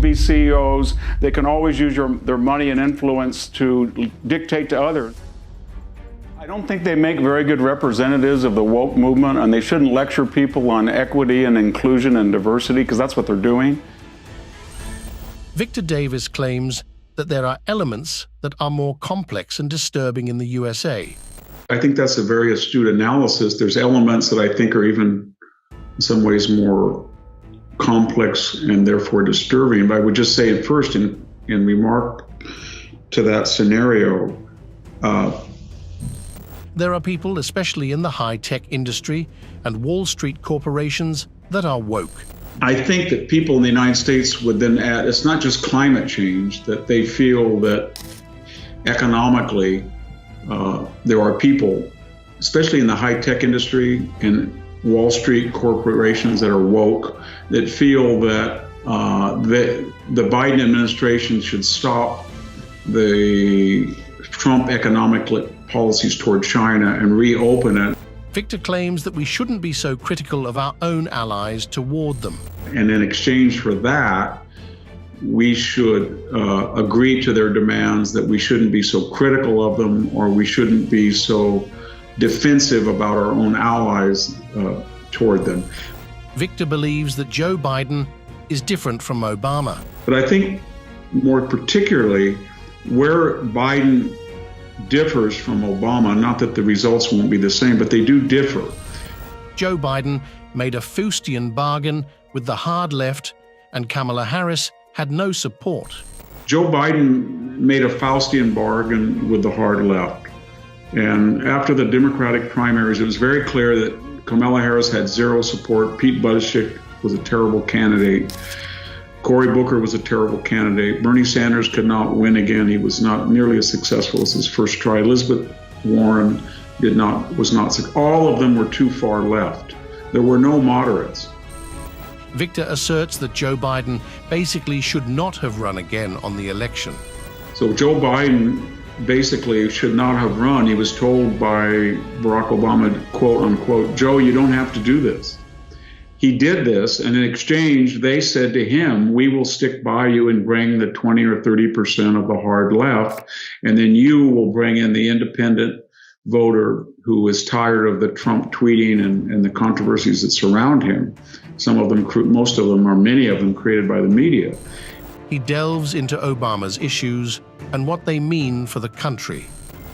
be CEOs. They can always use their money and influence to dictate to others. I don't think they make very good representatives of the woke movement, and they shouldn't lecture people on equity and inclusion and diversity, because that's what they're doing. Victor Davis claims that there are elements that are more complex and disturbing in the USA. I think that's a very astute analysis. There's elements that I think are even in some ways more complex and therefore disturbing. But I would just say first in remark to that scenario, there are people, especially in the high-tech industry and Wall Street corporations, that are woke. I think that people in the United States would then add, it's not just climate change, that they feel that economically there are people, especially in the high-tech industry and Wall Street corporations that are woke, that feel that the Biden administration should stop the Trump economic policies toward China and reopen it. Victor claims that we shouldn't be so critical of our own allies toward them. And in exchange for that, we should agree to their demands that we shouldn't be so critical of them, or we shouldn't be so defensive about our own allies toward them. Victor believes that Joe Biden is different from Obama. But I think more particularly where Biden differs from Obama, not that the results won't be the same, but they do differ. Joe Biden made a Faustian bargain with the hard left, and Kamala Harris had no support. Joe Biden made a Faustian bargain with the hard left. And after the Democratic primaries, it was very clear that Kamala Harris had zero support. Pete Buttigieg was a terrible candidate. Cory Booker was a terrible candidate. Bernie Sanders could not win again. He was not nearly as successful as his first try. Elizabeth Warren was not. All of them were too far left. There were no moderates. Victor asserts that Joe Biden basically should not have run again on the election. So Joe Biden basically should not have run. He was told by Barack Obama, quote unquote, Joe, you don't have to do this. He did this, and in exchange, they said to him, we will stick by you and bring the 20 or 30% of the hard left, and then you will bring in the independent voter who is tired of the Trump tweeting and the controversies that surround him. Some of them, most of them, or many of them, created by the media. He delves into Obama's issues and what they mean for the country.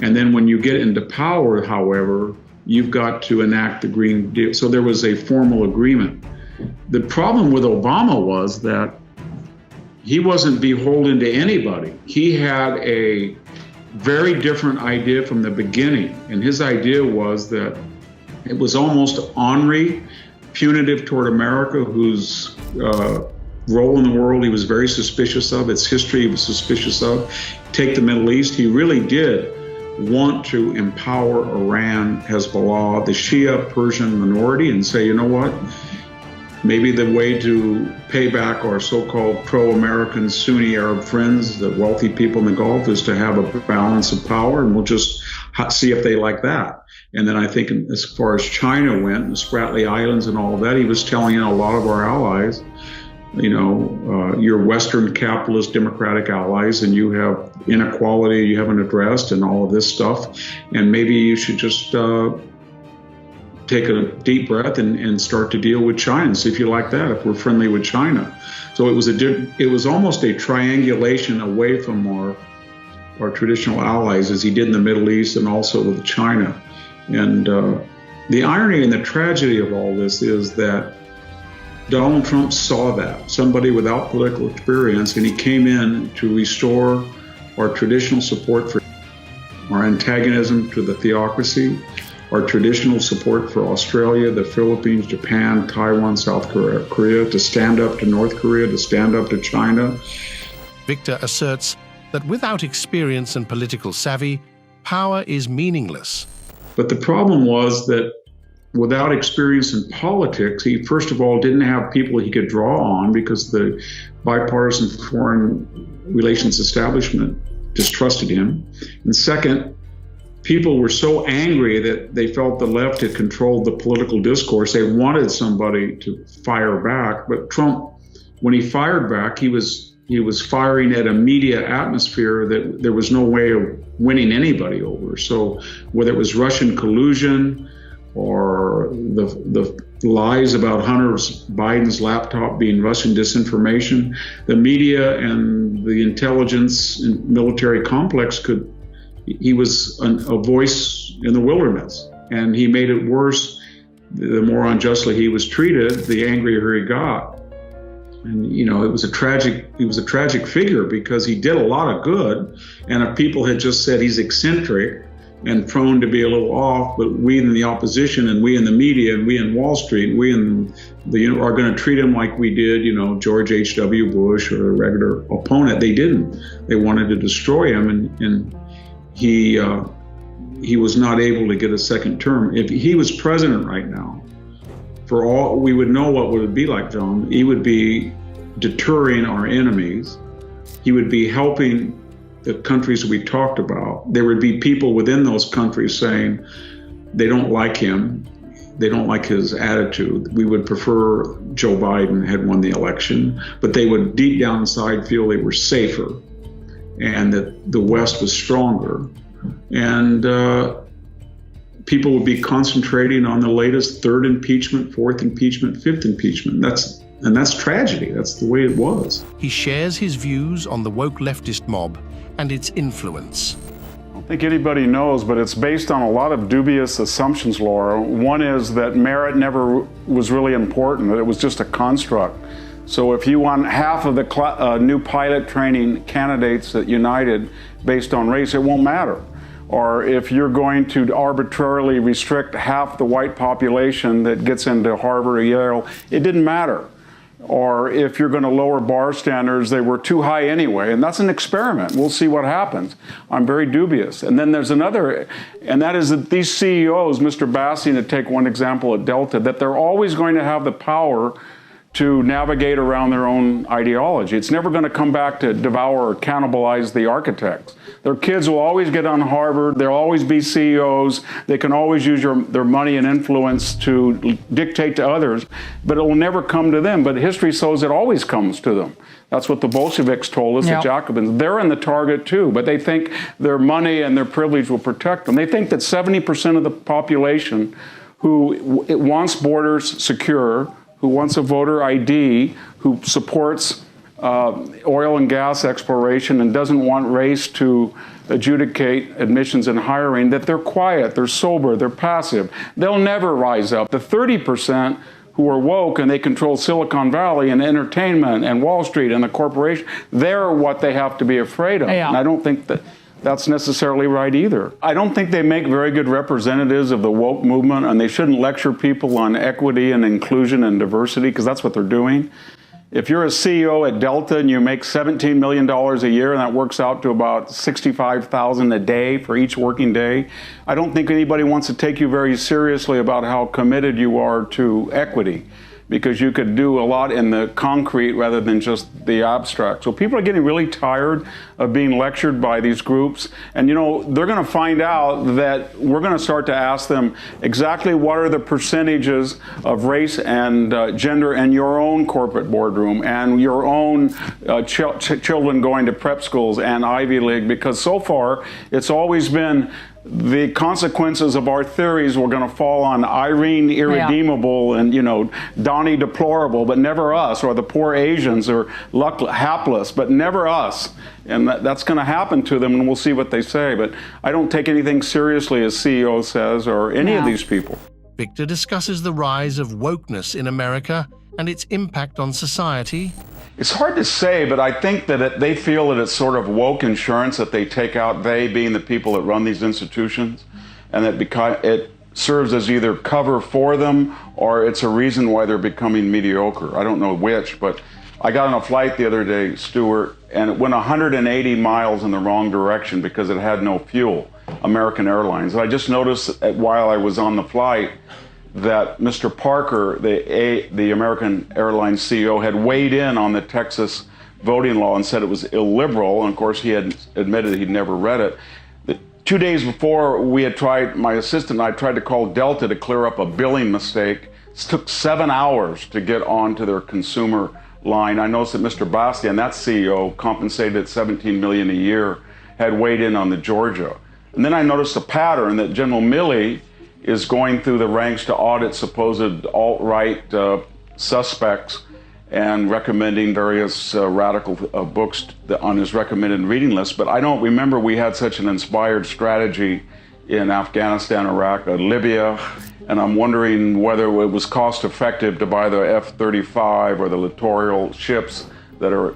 And then when you get into power, however, you've got to enact the Green Deal. So there was a formal agreement. The problem with Obama was that he wasn't beholden to anybody. He had a very different idea from the beginning. And his idea was that it was almost ornery, punitive toward America, whose role in the world he was very suspicious of, its history he was suspicious of. Take the Middle East, he really did want to empower Iran, Hezbollah, the Shia Persian minority, and say, you know what, maybe the way to pay back our so-called pro-American Sunni Arab friends, the wealthy people in the Gulf, is to have a balance of power, and we'll just see if they like that. And then I think as far as China went, the Spratly Islands and all of that, he was telling a lot of our allies, your Western capitalist democratic allies, and you have inequality you haven't addressed and all of this stuff. And maybe you should just take a deep breath and start to deal with China and see if you like that, if we're friendly with China. So it was almost a triangulation away from our traditional allies, as he did in the Middle East and also with China. And the irony and the tragedy of all this is that Donald Trump saw that, somebody without political experience, and he came in to restore our traditional support for our antagonism to the theocracy, our traditional support for Australia, the Philippines, Japan, Taiwan, South Korea, to stand up to North Korea, to stand up to China. Victor asserts that without experience and political savvy, power is meaningless. But the problem was that without experience in politics, he first of all didn't have people he could draw on because the bipartisan foreign relations establishment distrusted him. And second, people were so angry that they felt the left had controlled the political discourse. They wanted somebody to fire back. But Trump, when he fired back, he was he was firing at a media atmosphere that there was no way of winning anybody over. So whether it was Russian collusion or the lies about Hunter Biden's laptop being Russian disinformation, the media and the intelligence and military complex he was a voice in the wilderness. And he made it worse. The more unjustly he was treated, the angrier he got. And he was a tragic figure because he did a lot of good. And if people had just said he's eccentric and prone to be a little off, but we in the opposition and we in the media and we in Wall Street, we in are going to treat him like we did, George H.W. Bush or a regular opponent. They didn't. They wanted to destroy him, and he was not able to get a second term. If he was president right now, for all we would know what would it be like, John. He would be deterring our enemies. He would be helping the countries we talked about. There would be people within those countries saying they don't like him. They don't like his attitude. We would prefer Joe Biden had won the election, but they would deep down inside feel they were safer and that the West was stronger. And people would be concentrating on the latest third impeachment, fourth impeachment, fifth impeachment. That's tragedy. That's the way it was. He shares his views on the woke leftist mob and its influence. I don't think anybody knows, but it's based on a lot of dubious assumptions, Laura. One is that merit never was really important, that it was just a construct. So if you want half of the new pilot training candidates at United based on race, it won't matter. Or if you're going to arbitrarily restrict half the white population that gets into Harvard or Yale, it didn't matter. Or if you're going to lower bar standards, they were too high anyway. And that's an experiment. We'll see what happens. I'm very dubious. And then there's another, and that is that these CEOs, Mr. Bassing, to take one example at Delta, that they're always going to have the power to navigate around their own ideology. It's never going to come back to devour or cannibalize the architects. Their kids will always get on Harvard. They'll always be CEOs. They can always use their money and influence to dictate to others, but it will never come to them. But history shows it always comes to them. That's what the Bolsheviks told us, the Jacobins. They're in the target too, but they think their money and their privilege will protect them. They think that 70% of the population who wants borders secure, who wants a voter ID, who supports oil and gas exploration and doesn't want race to adjudicate admissions and hiring, that they're quiet, they're sober, they're passive. They'll never rise up. The 30% who are woke and they control Silicon Valley and entertainment and Wall Street and the corporation, they're what they have to be afraid of. Yeah. And I don't think that that's necessarily right either. I don't think they make very good representatives of the woke movement, and they shouldn't lecture people on equity and inclusion and diversity, because that's what they're doing. If you're a CEO at Delta and you make $17 million a year, and that works out to about $65,000 a day for each working day, I don't think anybody wants to take you very seriously about how committed you are to equity, because you could do a lot in the concrete rather than just the abstract. So people are getting really tired of being lectured by these groups. And they're going to find out that we're going to start to ask them exactly what are the percentages of race and gender in your own corporate boardroom and your own children going to prep schools and Ivy League, because so far it's always been the consequences of our theories were going to fall on Irene Irredeemable and, Donnie Deplorable, but never us, or the poor Asians, or hapless, but never us. And that's going to happen to them, and we'll see what they say. But I don't take anything seriously, as CEO says, or any of these people. Victor discusses the rise of wokeness in America and its impact on society. It's hard to say, but I think that they feel that it's sort of woke insurance that they take out, they being the people that run these institutions, and that it serves as either cover for them or it's a reason why they're becoming mediocre. I don't know which, but I got on a flight the other day, Stuart, and it went 180 miles in the wrong direction because it had no fuel, American Airlines. And I just noticed while I was on the flight that Mr. Parker, the American Airlines CEO, had weighed in on the Texas voting law and said it was illiberal. And of course, he had admitted he'd never read it. 2 days before, my assistant and I tried to call Delta to clear up a billing mistake. It took 7 hours to get onto their consumer line, I noticed that Mr. Bastian, that CEO, compensated at $17 million a year, had weighed in on the Georgia. And then I noticed a pattern that General Milley is going through the ranks to audit supposed alt-right suspects and recommending various radical books on his recommended reading list. But I don't remember we had such an inspired strategy in Afghanistan, Iraq, Libya, and I'm wondering whether it was cost effective to buy the F-35 or the littoral ships that are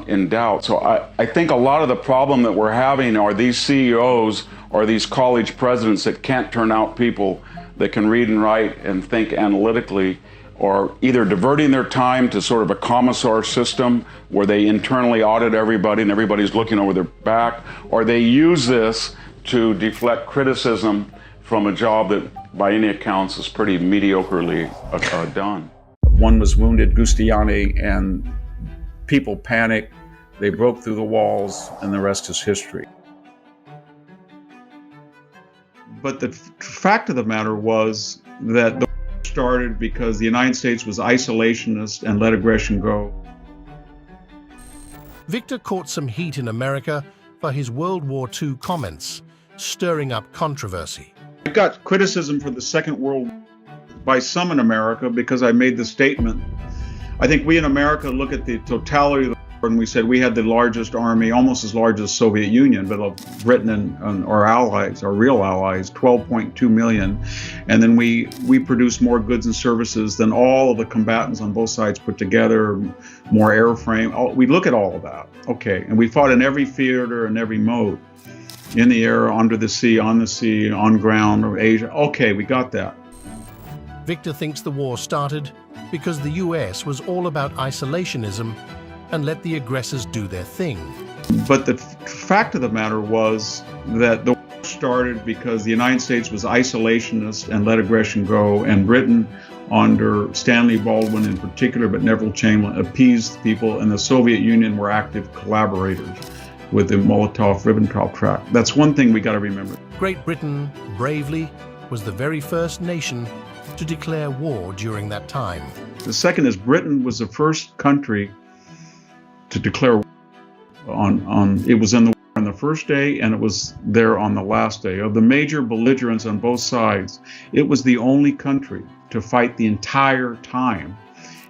in doubt. So I think a lot of the problem that we're having are these CEOs or these college presidents that can't turn out people that can read and write and think analytically, or either diverting their time to sort of a commissar system where they internally audit everybody and everybody's looking over their back, or they use this to deflect criticism from a job that by any accounts is pretty mediocrely done. One was wounded, Giustiani, and people panicked. They broke through the walls, and the rest is history. But the fact of the matter was that the war started because the United States was isolationist and let aggression go. Victor caught some heat in America for his World War II comments, stirring up controversy. I got criticism for the Second World War by some in America because I made the statement. I think we in America look at the totality of the war and we said we had the largest army, almost as large as the Soviet Union, but of Britain and our allies, our real allies, 12.2 million. And then we produced more goods and services than all of the combatants on both sides put together, more airframe. We look at all of that. Okay. And we fought in every theater and every mode. In the air, under the sea, on ground, or Asia. Okay, we got that. Victor thinks the war started because the US was all about isolationism and let the aggressors do their thing. But the fact of the matter was that the war started because the United States was isolationist and let aggression go, and Britain, under Stanley Baldwin in particular, but Neville Chamberlain, appeased people, and the Soviet Union were active collaborators with the Molotov-Ribbentrop Pact. That's one thing we got to remember. Great Britain, bravely, was the very first nation to declare war during that time. The second is Britain was the first country to declare war it was in the war on the first day and it was there on the last day. Of the major belligerents on both sides, it was the only country to fight the entire time.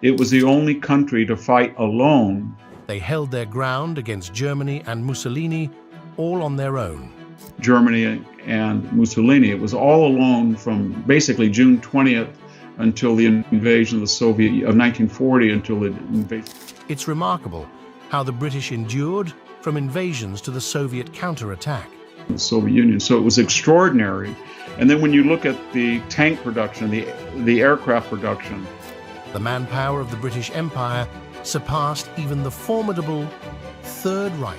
It was the only country to fight alone. They held their ground against Germany and Mussolini, all on their own. Germany and Mussolini, it was all alone from basically June 20th until the invasion of the Soviet of 1940 until the invasion. It's remarkable how the British endured from invasions to the Soviet counterattack. The Soviet Union. So it was extraordinary. And then when you look at the tank production, the aircraft production, the manpower of the British Empire surpassed even the formidable Third Reich.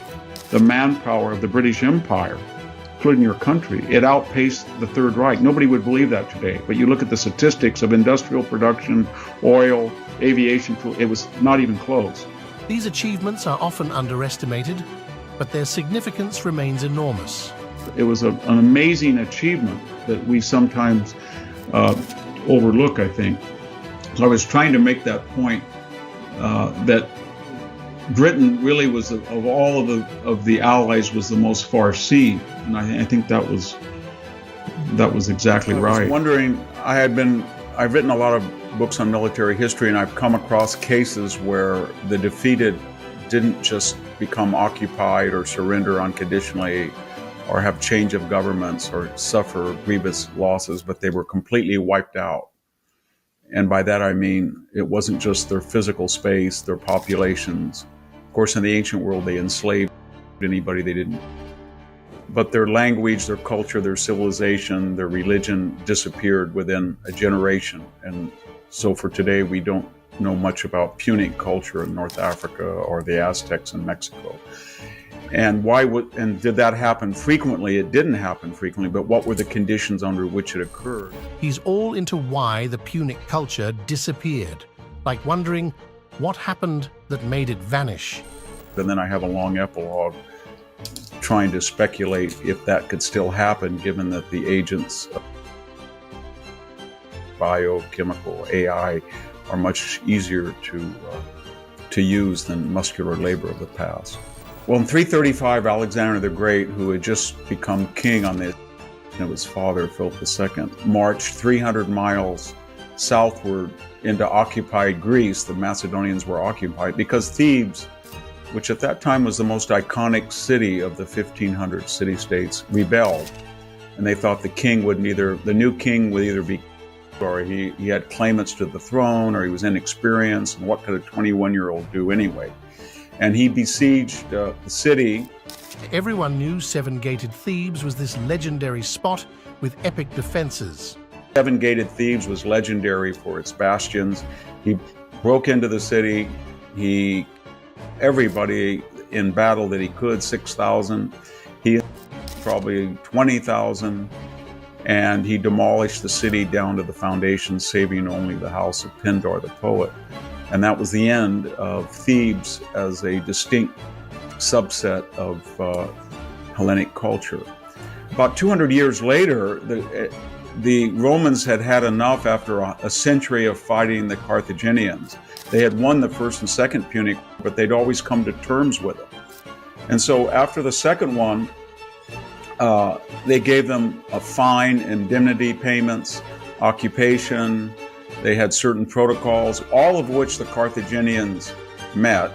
The manpower of the British Empire, including your country, it outpaced the Third Reich. Nobody would believe that today. But you look at the statistics of industrial production, oil, aviation, it was not even close. These achievements are often underestimated, but their significance remains enormous. It was an amazing achievement that we sometimes overlook, I think. So I was trying to make that point. That Britain really was, of all of the allies, was the most far-seeing, and I think that was exactly right. I was wondering, I've written a lot of books on military history, and I've come across cases where the defeated didn't just become occupied or surrender unconditionally, or have change of governments or suffer grievous losses, but they were completely wiped out. And by that I mean, it wasn't just their physical space, their populations. Of course, in the ancient world, they enslaved anybody they didn't. But their language, their culture, their civilization, their religion disappeared within a generation. And so for today, we don't know much about Punic culture in North Africa or the Aztecs in Mexico. And did that happen frequently? It didn't happen frequently, but what were the conditions under which it occurred? He's all into why the Punic culture disappeared, like wondering what happened that made it vanish. And then I have a long epilogue trying to speculate if that could still happen, given that the agents, biochemical, AI, are much easier to use than muscular labor of the past. Well, in 335, Alexander the Great, who had just become king on the of his father, Philip II, marched 300 miles southward into occupied Greece. The Macedonians were occupied because Thebes, which at that time was the most iconic city of the 1500 city-states, rebelled. And they thought the new king would either be, or he had claimants to the throne, or he was inexperienced, and what could a 21-year-old do anyway? And he besieged the city. Everyone knew seven-gated Thebes was this legendary spot with epic defenses. Seven-gated Thebes was legendary for its bastions. He broke into the city. Everybody in battle that he could, 6,000. He probably 20,000. And he demolished the city down to the foundations, saving only the house of Pindar the poet. And that was the end of Thebes as a distinct subset of Hellenic culture. About 200 years later, the Romans had had enough after a century of fighting the Carthaginians. They had won the First and Second Punic, but they'd always come to terms with them. And so after the second one, they gave them a fine, indemnity payments, occupation. They had certain protocols, all of which the Carthaginians met.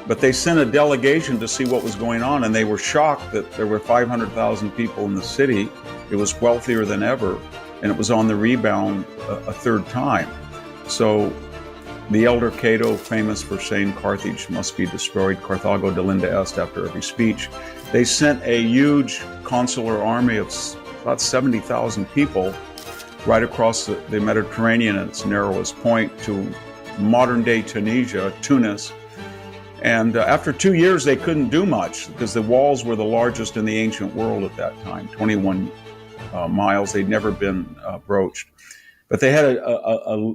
But they sent a delegation to see what was going on, and they were shocked that there were 500,000 people in the city. It was wealthier than ever, and it was on the rebound a third time. So the elder Cato, famous for saying Carthage must be destroyed, Carthago delenda est, after every speech, they sent a huge consular army of about 70,000 people right across the Mediterranean at its narrowest point to modern-day Tunisia, Tunis. And after 2 years, they couldn't do much because the walls were the largest in the ancient world at that time, 21 miles. They'd never been broached. But they had a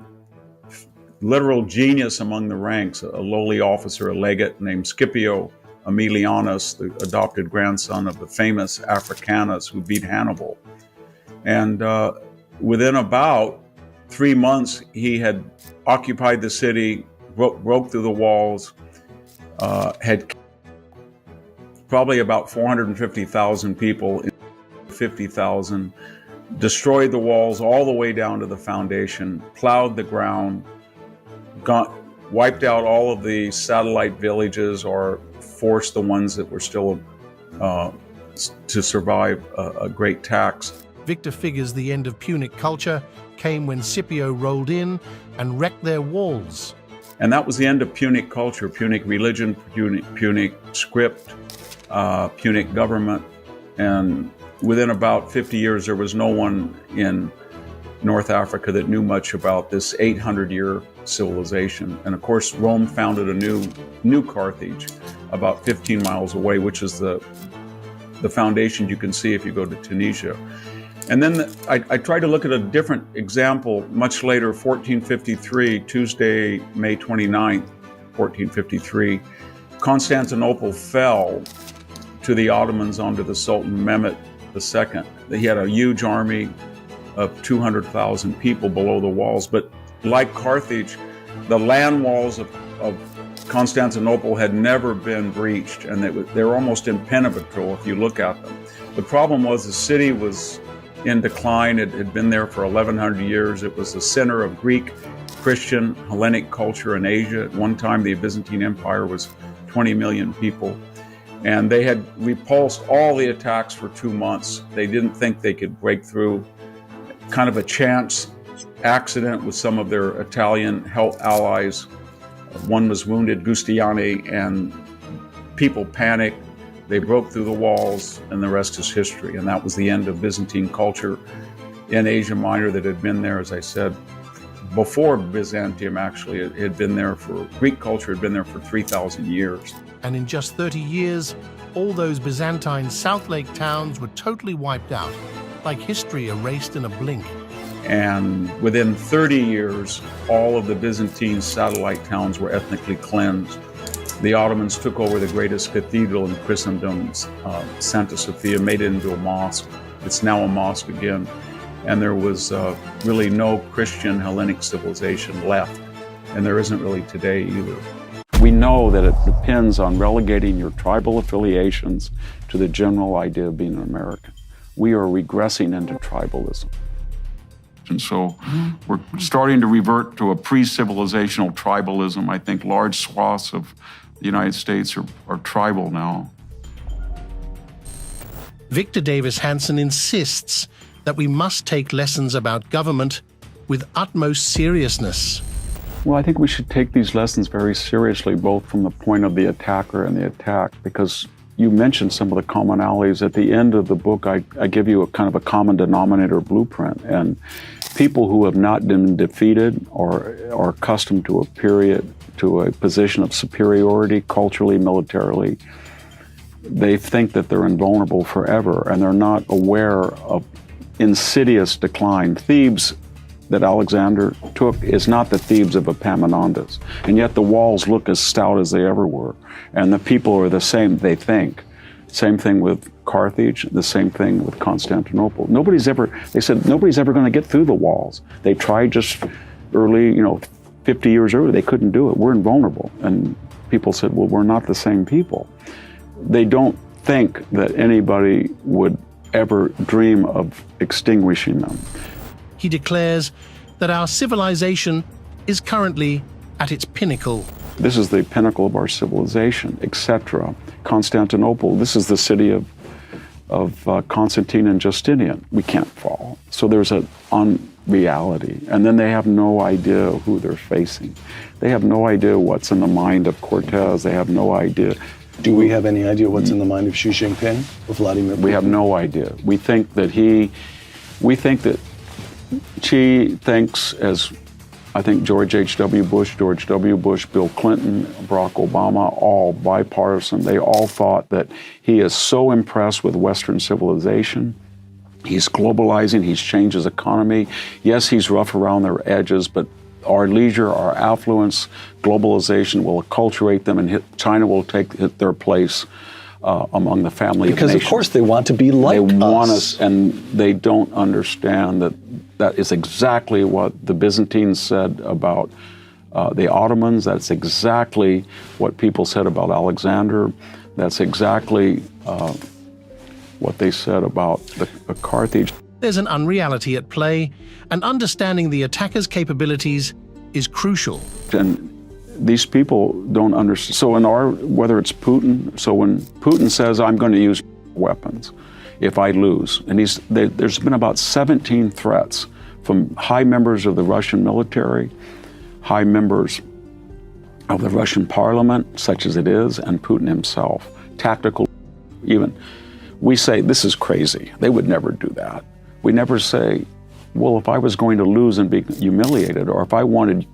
literal genius among the ranks, a lowly officer, a legate named Scipio Aemilianus, the adopted grandson of the famous Africanus who beat Hannibal. And within about 3 months, he had occupied the city, broke through the walls, had probably about 450,000 people, 50,000, destroyed the walls all the way down to the foundation, plowed the ground, wiped out all of the satellite villages or forced the ones that were still to survive a great tax. Victor figures the end of Punic culture came when Scipio rolled in and wrecked their walls. And that was the end of Punic culture, Punic religion, Punic script, Punic government. And within about 50 years, there was no one in North Africa that knew much about this 800-year civilization. And of course, Rome founded a new Carthage about 15 miles away, which is the foundation you can see if you go to Tunisia. And then I tried to look at a different example much later, 1453, Tuesday, May 29th, 1453. Constantinople fell to the Ottomans under the Sultan Mehmet II. He had a huge army of 200,000 people below the walls. But like Carthage, the land walls of Constantinople had never been breached, and they were almost impenetrable if you look at them. The problem was the city was in decline. It had been there for 1,100 years. It was the center of Greek, Christian, Hellenic culture in Asia. At one time, the Byzantine Empire was 20 million people. And they had repulsed all the attacks for 2 months. They didn't think they could break through. Kind of a chance accident with some of their Italian help allies. One was wounded, Giustiniani, and people panicked. They broke through the walls, and the rest is history. And that was the end of Byzantine culture in Asia Minor that had been there, as I said, before Byzantium, actually. It had been there Greek culture had been there for 3,000 years. And in just 30 years, all those Byzantine South Lake towns were totally wiped out, like history erased in a blink. And within 30 years, all of the Byzantine satellite towns were ethnically cleansed. The Ottomans took over the greatest cathedral in Christendom, Santa Sophia, made it into a mosque. It's now a mosque again. And there was really no Christian Hellenic civilization left and there isn't really today either. We know that it depends on relegating your tribal affiliations to the general idea of being an American. We are regressing into tribalism. And so we're starting to revert to a pre-civilizational tribalism. I think large swaths of the United States are tribal now. Victor Davis Hanson insists that we must take lessons about government with utmost seriousness. Well, I think we should take these lessons very seriously, both from the point of the attacker and the attack, because you mentioned some of the commonalities. At the end of the book, I give you a kind of a common denominator blueprint, and people who have not been defeated or are accustomed to a position of superiority, culturally, militarily, they think that they're invulnerable forever, and they're not aware of insidious decline. Thebes that Alexander took is not the Thebes of Epaminondas, and yet the walls look as stout as they ever were, and the people are the same, they think. Same thing with Carthage, the same thing with Constantinople. They said nobody's ever going to get through the walls. They tried just early, 50 years earlier, they couldn't do it. We're invulnerable. And people said, well, we're not the same people. They don't think that anybody would ever dream of extinguishing them. He declares that our civilization is currently at its pinnacle. This is the pinnacle of our civilization, etc. Constantinople, this is the city of Constantine and Justinian. We can't fall. So there's an unreality. And then they have no idea who they're facing. They have no idea what's in the mind of Cortez. They have no idea. Do we have any idea what's in the mind of Xi Jinping or Vladimir Putin? We have no idea. We think that Xi thinks, as I think George H.W. Bush, Bill Clinton, Barack Obama, all bipartisan, they all thought that he is so impressed with Western civilization. He's globalizing, he's changed his economy. Yes, he's rough around their edges, but our leisure, our affluence, globalization will acculturate them, and China will take their place among the family of nations. Because, of course, they want to be like us. They want us, and they don't understand that is exactly what the Byzantines said about the Ottomans. That's exactly what people said about Alexander. That's exactly what they said about Carthage. There's an unreality at play, and understanding the attacker's capabilities is crucial. And these people don't understand. So whether it's Putin, so when Putin says, I'm going to use weapons if I lose, and there's been about 17 threats from high members of the Russian military, high members of the Russian parliament, such as it is, and Putin himself, tactical even. We say, this is crazy. They would never do that. We never say, well, if I was going to lose and be humiliated, or if I wanted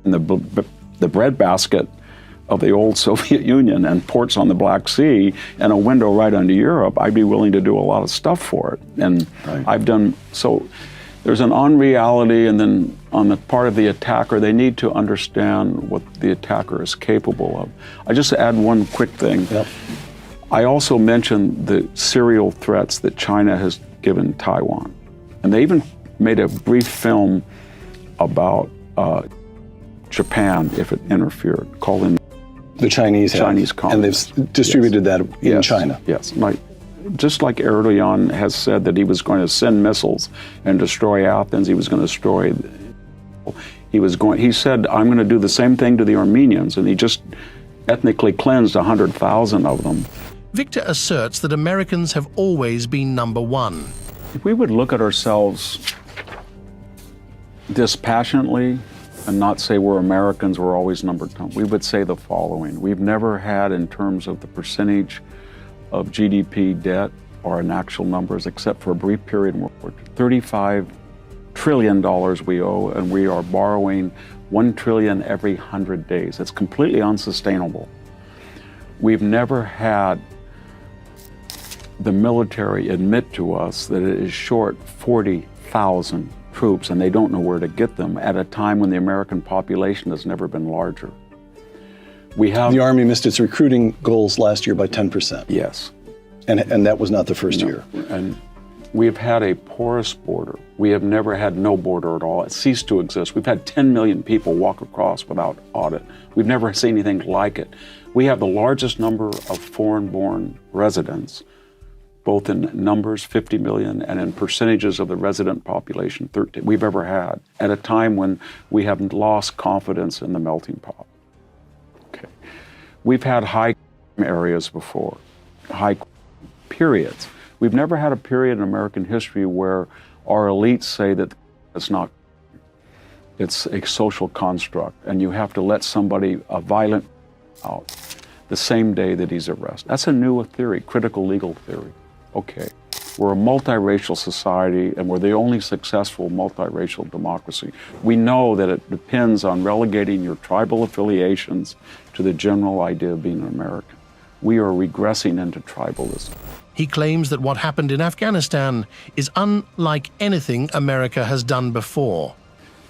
in the breadbasket of the old Soviet Union and ports on the Black Sea and a window right onto Europe, I'd be willing to do a lot of stuff for it. And right. I've done, so there's an unreality, and then on the part of the attacker, they need to understand what the attacker is capable of. I just add one quick thing. Yep. I also mentioned the serial threats that China has given Taiwan. And they even made a brief film about Japan if it interfered, called the Chinese Communists. And they've distributed that in China. Yes, just like Erdogan has said that he was going to send missiles and destroy Athens, he was going to destroy. He said, I'm going to do the same thing to the Armenians, and he just ethnically cleansed 100,000 of them. Victor asserts that Americans have always been number one. If we would look at ourselves dispassionately and not say we're Americans, we're always number 10, we would say the following. We've never had, in terms of the percentage of GDP debt or in actual numbers, except for a brief period in World War II, $35 trillion we owe, and we are borrowing $1 trillion every 100 days. It's completely unsustainable. We've never had the military admit to us that it is short 40,000 troops, and they don't know where to get them at a time when the American population has never been larger. The Army missed its recruiting goals last year by 10%. Yes. And that was not the first year. And We have had a porous border. We have never had no border at all. It ceased to exist. We've had 10 million people walk across without audit. We've never seen anything like it. We have the largest number of foreign-born residents, both in numbers, 50 million, and in percentages of the resident population, 13, we've ever had, at a time when we haven't lost confidence in the melting pot. Okay. We've had high areas before, high periods. We've never had a period in American history where our elites say that it's a social construct, and you have to let somebody, a violent, out the same day that he's arrested. That's a new theory, critical legal theory. Okay, we're a multiracial society, and we're the only successful multiracial democracy. We know that it depends on relegating your tribal affiliations to the general idea of being an American. We are regressing into tribalism. He claims that what happened in Afghanistan is unlike anything America has done before.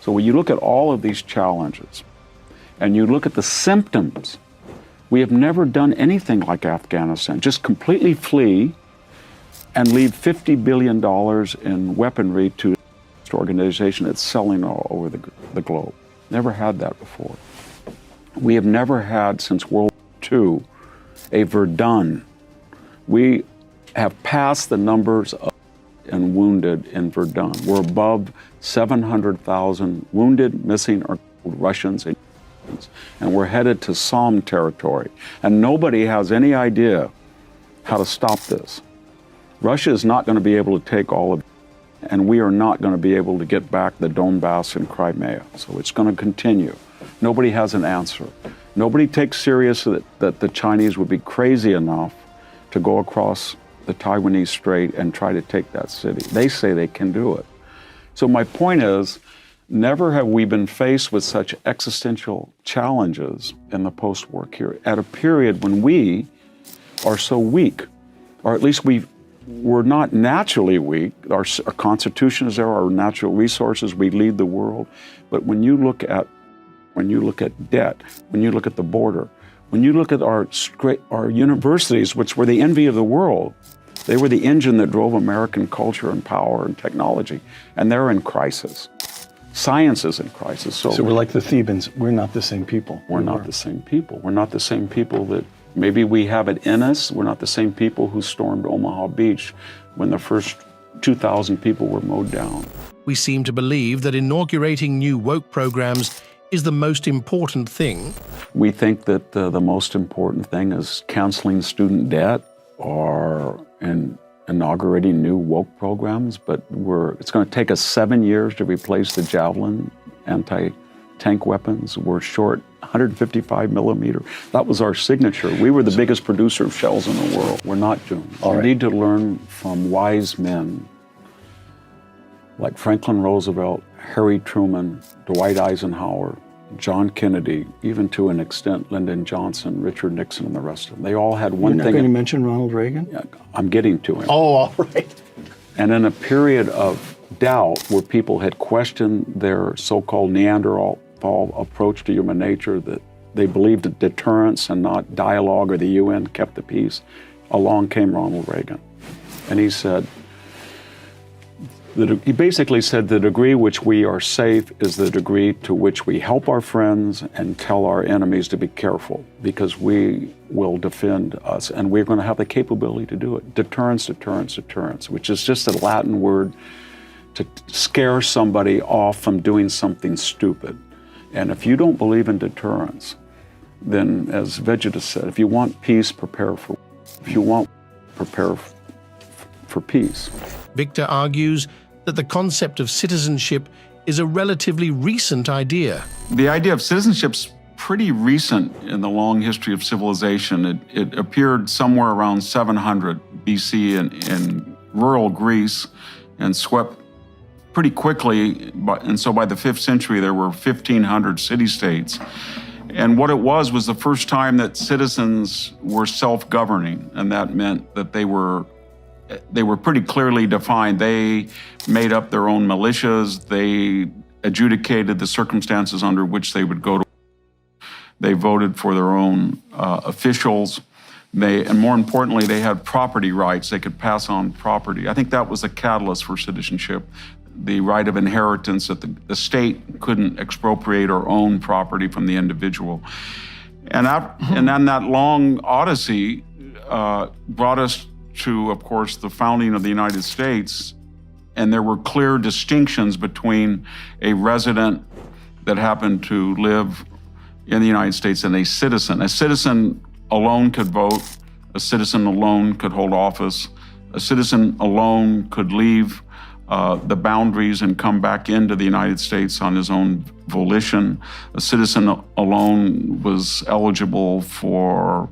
So when you look at all of these challenges, and you look at the symptoms, we have never done anything like Afghanistan. Just completely flee and leave $50 billion in weaponry to an organization that's selling all over the globe. Never had that before. We have never had, since World War II, a Verdun. We have passed the numbers of and wounded in Verdun. We're above 700,000 wounded, missing, or Russians, and we're headed to Somme territory. And nobody has any idea how to stop this. Russia is not going to be able to take all of it, and we are not going to be able to get back the Donbass and Crimea. So it's going to continue. Nobody has an answer. Nobody takes serious that the Chinese would be crazy enough to go across the Taiwanese Strait and try to take that city. They say they can do it. So my point is, never have we been faced with such existential challenges in the post-war period, at a period when we are so weak, or at least we're not naturally weak. Our Constitution is there, our natural resources, we lead the world. But when you look at debt, when you look at the border, when you look at our universities, which were the envy of the world, they were the engine that drove American culture and power and technology, and they're in crisis. Science is in crisis. So we're like the Thebans. We're not the same people. We're not the same people. We're not the same people that maybe we have it in us. We're not the same people who stormed Omaha Beach when the first 2,000 people were mowed down. We seem to believe that inaugurating new woke programs is the most important thing. We think that the most important thing is canceling student debt or inaugurating new woke programs, but it's going to take us 7 years to replace the Javelin anti-tank weapons. We're short 155 millimeter. That was our signature. We were the biggest producer of shells in the world. We're not doomed. We need to learn from wise men like Franklin Roosevelt, Harry Truman, Dwight Eisenhower, John Kennedy, even to an extent Lyndon Johnson, Richard Nixon, and the rest of them. They all had one thing. You're not going to mention Ronald Reagan? Yeah, I'm getting to him. Oh, all right. And in a period of doubt where people had questioned their so-called Neanderthal approach to human nature, that they believed that deterrence and not dialogue or the UN kept the peace, along came Ronald Reagan. And he said, he basically said the degree which we are safe is the degree to which we help our friends and tell our enemies to be careful, because we will defend us and we're going to have the capability to do it. Deterrence, deterrence, deterrence, which is just a Latin word to scare somebody off from doing something stupid. And if you don't believe in deterrence, then as Vegetus said, if you want peace, prepare for peace. Victor argues that the concept of citizenship is a relatively recent idea. The idea of citizenship's pretty recent in the long history of civilization. It appeared somewhere around 700 BC in rural Greece and swept pretty quickly. And so by the 5th century, there were 1,500 city-states. And what it was the first time that citizens were self-governing, and that meant that they were pretty clearly defined. They made up their own militias. They adjudicated the circumstances under which they would go to. They voted for their own officials. And more importantly, they had property rights. They could pass on property. I think that was a catalyst for citizenship, the right of inheritance, that the state couldn't expropriate or own property from the individual. And then that long odyssey brought us to, of course, the founding of the United States. And there were clear distinctions between a resident that happened to live in the United States and a citizen. A citizen alone could vote. A citizen alone could hold office. A citizen alone could leave the boundaries and come back into the United States on his own volition. A citizen alone was eligible for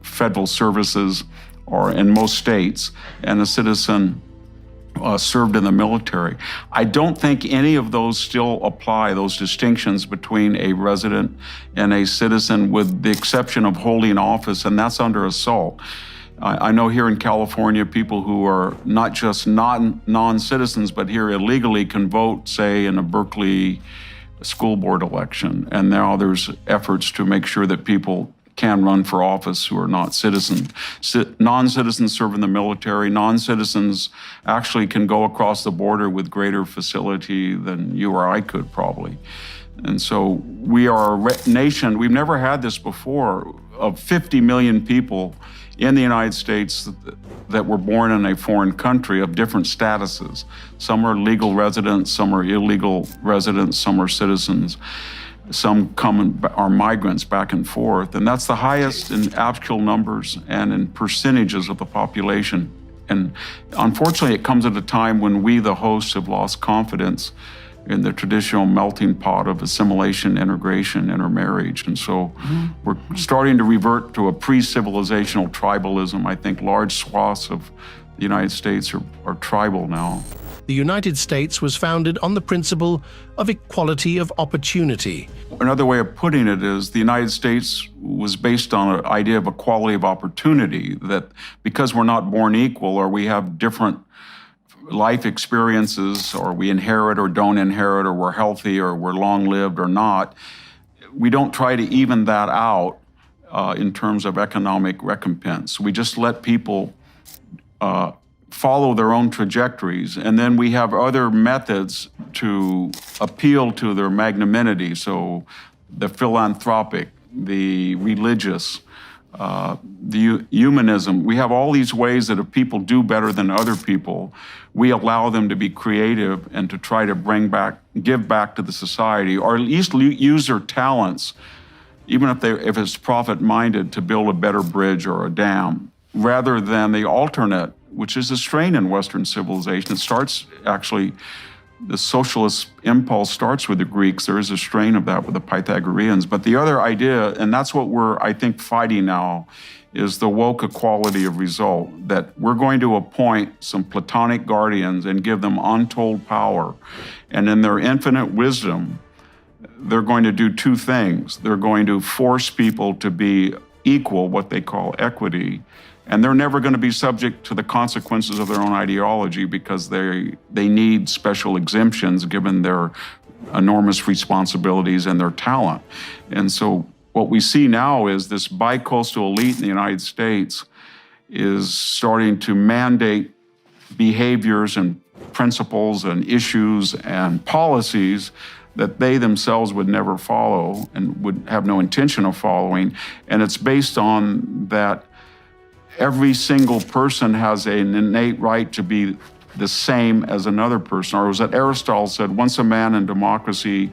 federal services, or in most states, and a citizen served in the military. I don't think any of those still apply, those distinctions between a resident and a citizen, with the exception of holding office, and that's under assault. I know here in California, people who are not just non-citizens, but here illegally can vote, say, in a Berkeley school board election. And now there's efforts to make sure that people can run for office who are not citizens. Non-citizens serve in the military. Non-citizens actually can go across the border with greater facility than you or I could probably. And so we are a nation, we've never had this before, of 50 million people in the United States that were born in a foreign country of different statuses. Some are legal residents, some are illegal residents, some are citizens. Some are migrants back and forth, and that's the highest in actual numbers and in percentages of the population. And unfortunately, it comes at a time when we, the hosts, have lost confidence in the traditional melting pot of assimilation, integration, intermarriage. And so we're starting to revert to a pre-civilizational tribalism. I think large swaths of the United States are tribal now. The United States was founded on the principle of equality of opportunity. Another way of putting it is the United States was based on an idea of equality of opportunity, that because we're not born equal, or we have different life experiences, or we inherit or don't inherit, or we're healthy or we're long-lived or not, we don't try to even that out in terms of economic recompense. We just let people follow their own trajectories, and then we have other methods to appeal to their magnanimity. So the philanthropic, the religious, the humanism. We have all these ways that if people do better than other people, we allow them to be creative and to try to give back to the society, or at least use their talents, even if it's profit-minded, to build a better bridge or a dam, rather than the alternate, which is a strain in Western civilization. It starts, actually, the socialist impulse starts with the Greeks. There is a strain of that with the Pythagoreans. But the other idea, and that's what we're, I think, fighting now, is the woke equality of result, that we're going to appoint some Platonic guardians and give them untold power. And in their infinite wisdom, they're going to do two things. They're going to force people to be equal, what they call equity, and they're never going to be subject to the consequences of their own ideology, because they need special exemptions given their enormous responsibilities and their talent. And so what we see now is this bi-coastal elite in the United States is starting to mandate behaviors and principles and issues and policies that they themselves would never follow and would have no intention of following. And it's based on that every single person has an innate right to be the same as another person. Or it was that Aristotle said, once a man in democracy,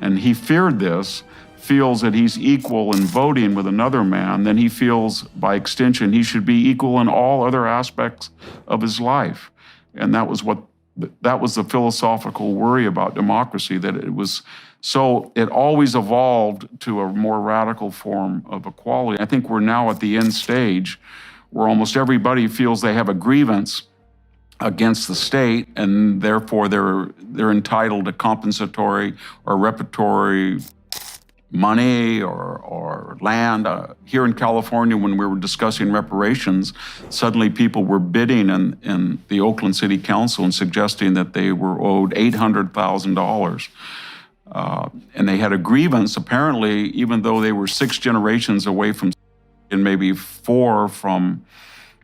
and he feared this, feels that he's equal in voting with another man, then he feels, by extension, he should be equal in all other aspects of his life. And that was the philosophical worry about democracy, that it always evolved to a more radical form of equality. I think we're now at the end stage where almost everybody feels they have a grievance against the state, and therefore they're entitled to compensatory or reparatory money or land. Here in California, when we were discussing reparations, suddenly people were bidding in the Oakland City Council and suggesting that they were owed $800,000. And they had a grievance, apparently, even though they were 6 generations away from and maybe 4 from,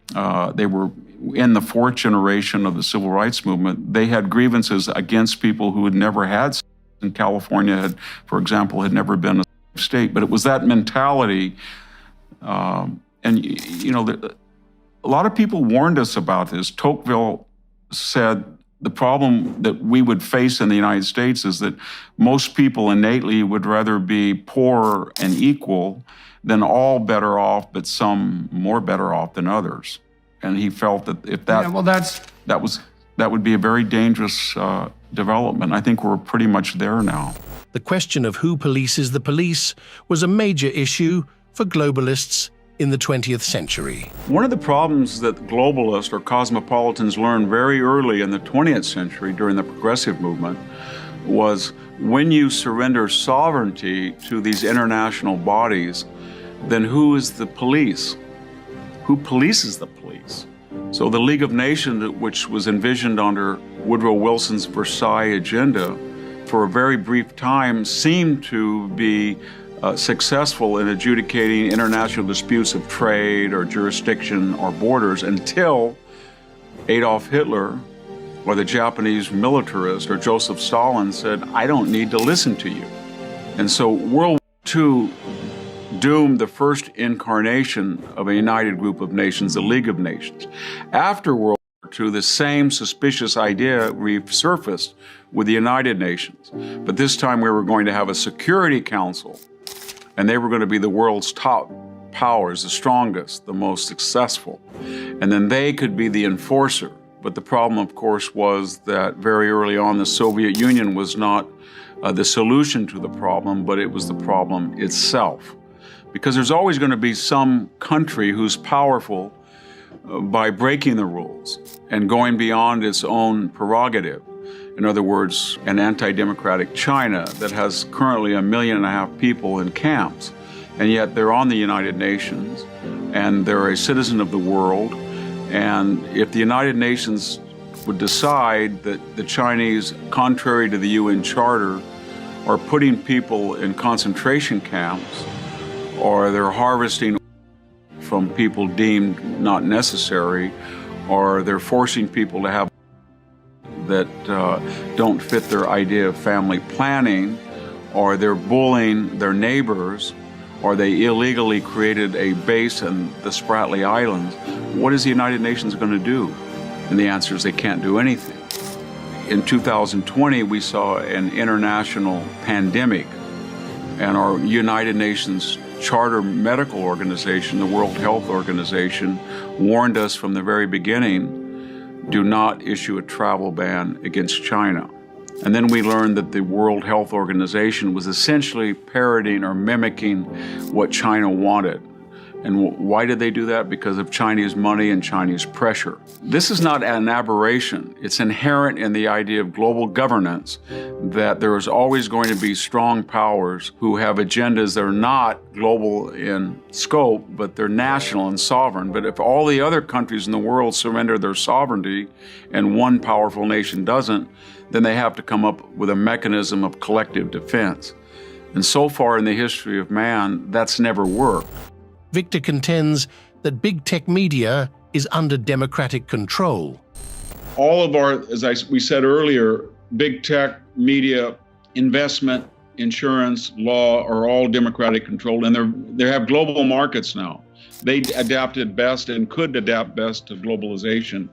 they were in the 4th generation of the civil rights movement. They had grievances against people who had never had, in California, had, for example, had never been a state. But it was that mentality, and you know, a lot of people warned us about this. Tocqueville said the problem that we would face in the United States is that most people innately would rather be poor and equal than all better off, but some more better off than others. And he felt that if that, that would be a very dangerous development. I think we're pretty much there now. The question of who polices the police was a major issue for globalists in the 20th century. One of the problems that globalists or cosmopolitans learned very early in the 20th century during the progressive movement was when you surrender sovereignty to these international bodies, then who is the police? Who polices the police? So the League of Nations, which was envisioned under Woodrow Wilson's Versailles agenda, for a very brief time seemed to be successful in adjudicating international disputes of trade or jurisdiction or borders until Adolf Hitler or the Japanese militarist or Joseph Stalin said, I don't need to listen to you. And so World War II doomed the first incarnation of a united group of nations, the League of Nations. After World War II, the same suspicious idea resurfaced with the United Nations. But this time we were going to have a Security Council, and they were going to be the world's top powers, the strongest, the most successful. And then they could be the enforcer. But the problem, of course, was that very early on, the Soviet Union was not the solution to the problem, but it was the problem itself. Because there's always going to be some country who's powerful by breaking the rules and going beyond its own prerogative. In other words, an anti-democratic China that has currently 1.5 million people in camps, and yet they're on the United Nations, and they're a citizen of the world. And if the United Nations would decide that the Chinese, contrary to the UN Charter, are putting people in concentration camps, or they're harvesting from people deemed not necessary, or they're forcing people to have that don't fit their idea of family planning, or they're bullying their neighbors, or they illegally created a base in the Spratly Islands, what is the United Nations going to do? And the answer is they can't do anything. In 2020, we saw an international pandemic, and our United Nations Charter Medical Organization, the World Health Organization, warned us from the very beginning, do not issue a travel ban against China. And then we learned that the World Health Organization was essentially parroting or mimicking what China wanted. And why did they do that? Because of Chinese money and Chinese pressure. This is not an aberration. It's inherent in the idea of global governance that there is always going to be strong powers who have agendas that are not global in scope, but they're national and sovereign. But if all the other countries in the world surrender their sovereignty and one powerful nation doesn't, then they have to come up with a mechanism of collective defense. And so far in the history of man, that's never worked. Victor contends that big tech media is under democratic control. All of our, we said earlier, big tech, media, investment, insurance, law are all democratic controlled, and they have global markets now. They adapted best and could adapt best to globalization.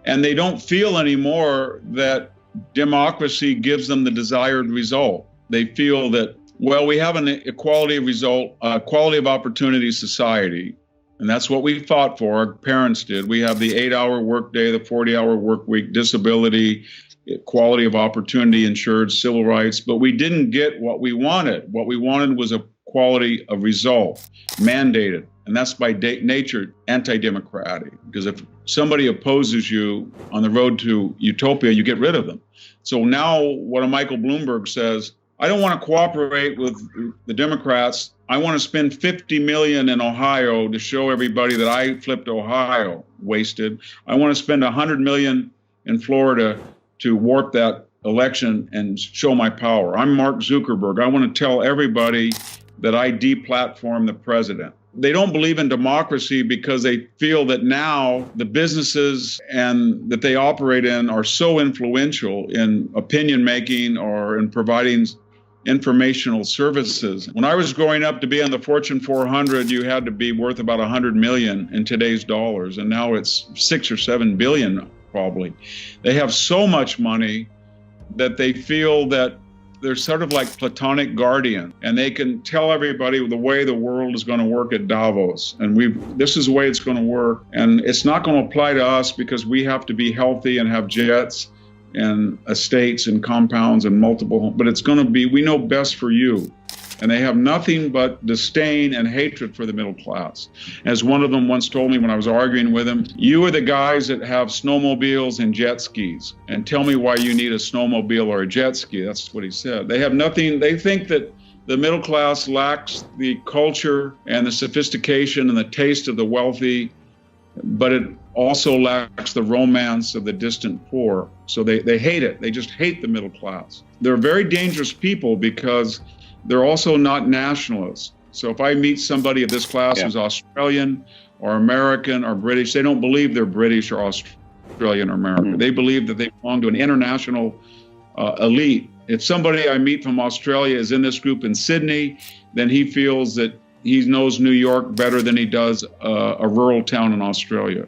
And they don't feel anymore that democracy gives them the desired result. They feel that, well, we have an equality of result, quality of opportunity society, and that's what we fought for. Our parents did. We have the 8-hour workday, the 40-hour work week, disability, equality of opportunity insured, civil rights, but we didn't get what we wanted. What we wanted was a quality of result, mandated, and that's by nature anti-democratic, because if somebody opposes you on the road to utopia, you get rid of them. So now what Michael Bloomberg says, I don't want to cooperate with the Democrats. I want to spend $50 million in Ohio to show everybody that I flipped Ohio, wasted. I want to spend $100 million in Florida to warp that election and show my power. I'm Mark Zuckerberg. I want to tell everybody that I deplatformed the president. They don't believe in democracy because they feel that now the businesses and that they operate in are so influential in opinion making or in providing informational services. When I was growing up, to be on the Fortune 400, you had to be worth about 100 million in today's dollars, and now it's 6 or 7 billion probably. They have so much money that they feel that they're sort of like platonic guardian, and they can tell everybody the way the world is going to work at Davos, and this is the way it's going to work, and it's not going to apply to us because we have to be healthy and have jets and estates and compounds and multiple homes, but it's going to be, we know best for you. And they have nothing but disdain and hatred for the middle class. As one of them once told me when I was arguing with him, you are the guys that have snowmobiles and jet skis, and tell me why you need a snowmobile or a jet ski. That's what he said. They have nothing, they think that the middle class lacks the culture and the sophistication and the taste of the wealthy, but it also lacks the romance of the distant poor. So they hate it. They just hate the middle class. They're very dangerous people because they're also not nationalists. So if I meet somebody of this class who's Australian or American or British, they don't believe they're British or Australian or American. They believe that they belong to an international elite. If somebody I meet from Australia is in this group in Sydney, then he feels that he knows New York better than he does a rural town in Australia.